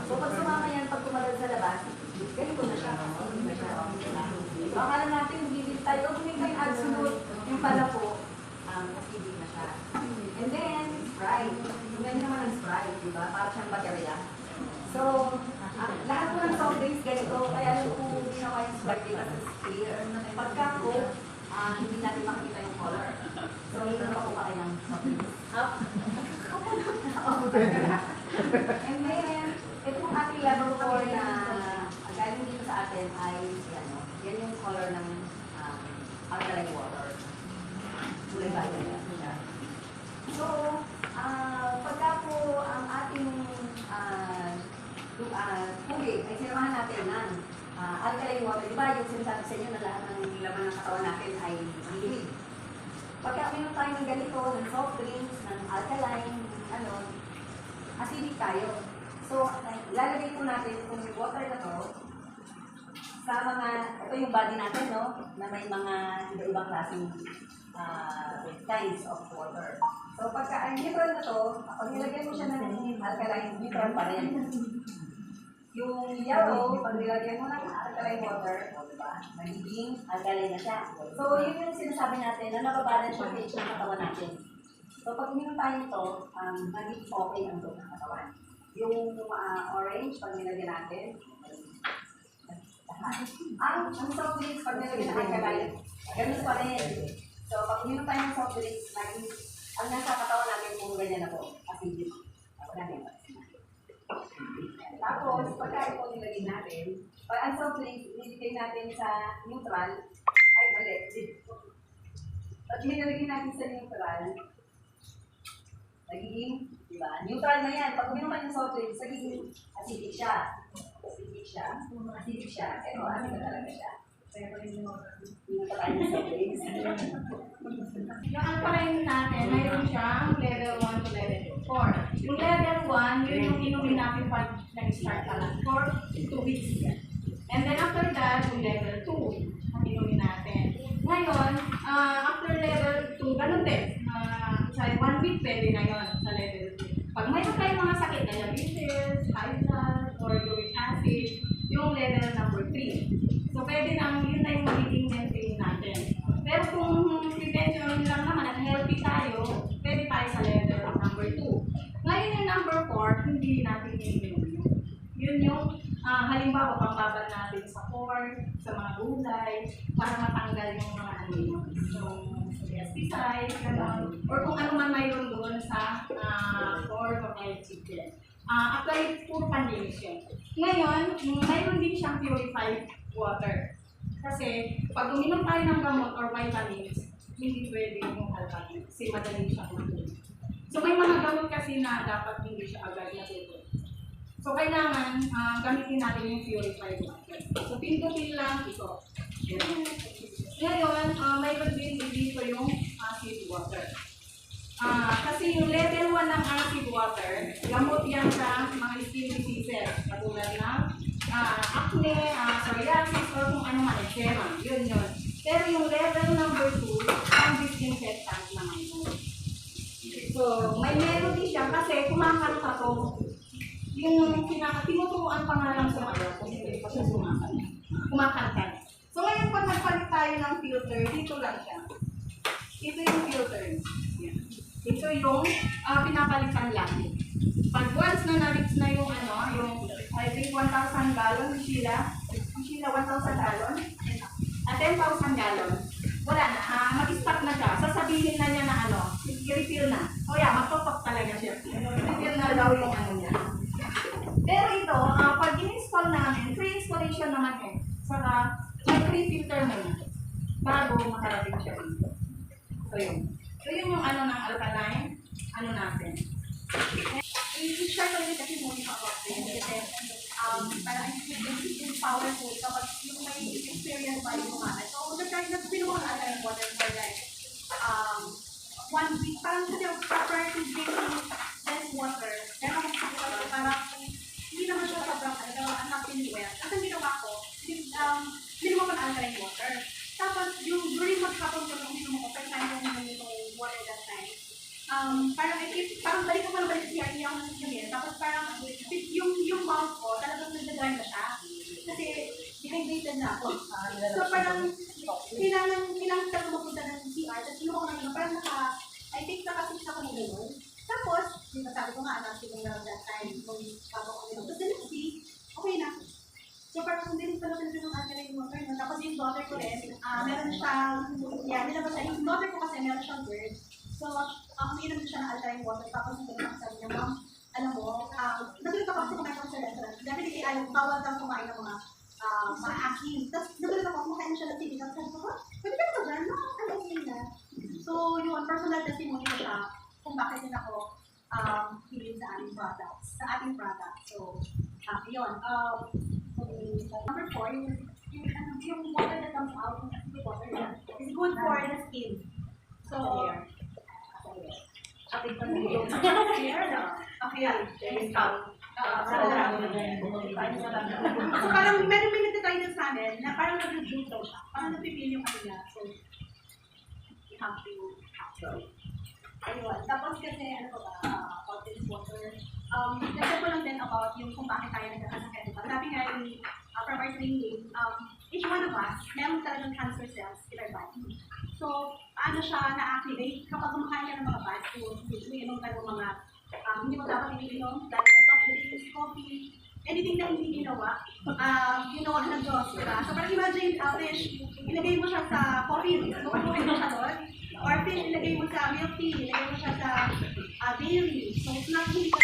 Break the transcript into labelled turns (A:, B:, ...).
A: So pag sumama yan, pag tumalad sa labas, ganito na siya. So akala natin, gilid tayo, kung may absolute, yung pala po, hindi na siya. And then, Sprite. Yung ganyan naman ang Sprite, di ba? Para siyang baterya. So, lahat po ng soft drinks ganito, kaya yung po ginawa yung Sprite kasi clear. Pagka po, hindi natin makikita yung color. So, hindi na po kayo ng soft drinks. And then, itong ating level 4 na galing dito sa atin ay, yan yung color ng alkaline water. Kulay violet siya. So, pagka po ang ating tubig ay sinamahan natin ng alkaline water, di ba yung sinasabi sa inyo na lahat ng laman ng katawan natin ay liquid. Pagka uminom tayo ng ganito, ng soft drinks, ng alkaline, acidic tayo. So, lalagay po natin itong water na to sa mga, ito yung body natin, no? Na may mga iba-ibang klaseng kinds of water. So, pagka ang neutral na to, pag nilagyan mo siya ng alkaline, neutral pa rin. Yung yellow, pag nilagyan mo ng alkaline water, diba? Magiging alkaline na siya. So, yun yung sinasabi natin na nababalance yung pH ng katawan natin. So, pag ininom tayo ito, magiging okay ang loob ng katawan. Yung orange, pag nilagyan natin, ang soft drinks, pag nilagyan natin alkaline, ganun pa rin. So, pag ininom tayo ng soft drinks, ang nasa katawan natin, kung ganyan na po, acidic. Tapos, pagka ito nilagyan natin, pag ang soft drinks, nilagay natin sa neutral, ay, mali. Pag nilagyan natin sa neutral, nagiging, di ba? Neutral na yan. Pag uminom ka ng soft drinks, nagiging acidic siya. Acidic siya. Pero acidic na talaga siya. Kaya pa rin yung tayo ng soft drinks.
B: Yung alkaline natin, mayroon siyang level 1 to level 4. Yung level 1, yun yung inumin natin pag nag-start ka lang for 2 weeks. And then after that, yung level 2, ang inumin natin. Ngayon, after level 2, ganun din. Sa 1 week, pwede na yun sa level 2. Pag mayroon kayong mga sakit, diabetes, high blood, or uric acid, yung level number 3. So, pwede na, yun na yung magiging maintain natin. Pero kung prevention lang naman at healthy tayo, pwede tayo sa level number 2. Ngayon yung number 4, hindi natin iinom yun. Yun yung halimbawa pangbaban natin sa pork, sa mga gulay, para matanggal yung mga pesticides, or kung ano man mayroon doon sa pork or chicken. Actually, puro panlinis yun. Ngayon, mayroon din siyang purified water. Kasi pag uminom tayo ng gamot or vitamins, hindi pwede yung alkaline kasi madali siya matulog. So may mga gamot kasi na dapat hindi siya agad natulog. So kailangan gamitin natin yung purified water. So pindutin lang ito. Ngayon, mayroon din dito yung acid water. Kasi yung level 1 ng acid water, gamot yan sa mga skin diseases, katulad ng acne, psoriasis, or kung ano man, eczema, yun. Pero yung level number 2, ang disinfectant naman yun. So, may melody siya kasi kumakanta to. Yung tinuturuan pa nga lang sa mga kung hindi pa siya kumakanta. So, ngayon pag nagpalit tayo ng filter, dito lang siya. Ito yung filter. Yan. Ito yung pinapalitan lang. Pag once na na-reach na yung I think 1,000 gallon, Sheila 1,000 gallon, at 10,000 gallon, wala na, mag-stop na siya. Sasabihin na niya na i-refill na. O yeah, magtotok talaga siya. I-refill na daw yung niya. Pero ito, pag in-install namin, free installation naman saka may free filter muna bago makarating siya dito. So yun. So yun yung ng alkaline, natin.
C: I-share ko rin kasi muna ako kasi parang yung powerful kapag yung may experience ba yung mga so nag-try na pinuha na yung water for like 1 week parang kasi prior to drinking less water pero parang hindi naman siya sobrang anak pinuha at ang ginawa ko pinuha ko ng alkaline water tapos yung during maghapon ko nung pinuha ko first time yung water that time parang balik ko pa na balik siya, hindi ako nasisabihin. Tapos parang yung exhausted na ako. So parang, kailangan ka mapunta ng CR, tapos yung ako naman, parang I think naka-6 ako ng gano'n. Tapos, yung sabi ko nga, anak ko na that time, kung bago ko nila. Tapos the next day, okay na. So parang hindi pala talaga ng alkaline water. No? Tapos yung daughter ko rin, meron siyang, nilabas siya, yung daughter ko kasi meron siyang bird. So, umiinom siya ng alkaline water. Tapos yung ganun sabi niya, ma'am, alam mo, nagulito ako sa kumain ko sa restaurant. Dati ayaw, bawal daw kumain ng mga asin. Tapos nagulito ako, kumakain siya ng TV. Tapos sabi ko, pwede ka na ba? No, ano okay na. So, yun, personal testimony ko siya kung bakit din ako hiling sa ating product. So, yun. Number 4, yung water that comes out from the water is good for the skin. So, okay. So, parang meron may nagtatry din sa amin na parang nag-juice daw siya. Parang nagpipil yung kanila. So, you have to ayun. Tapos kasi, ano ba, about this water. Nagsasabi ko lang din about yung kung bakit tayo nagkakasakit. Sabi nga yung from our training, each one of us, meron talagang cancer cells in our body. So, paano siya na-activate kapag kumakain ka ng mga bad food, umiinom ka ng mga hindi mo dapat iniinom, dahil sa coffee, anything na hindi ginawa ng Diyos, diba? So, parang imagine, fish, ilagay mo siya sa coffee, lumakuhin mo siya doon, or fish, ilagay mo sa milk tea, ilagay mo siya sa dairy. So, it's not hindi ka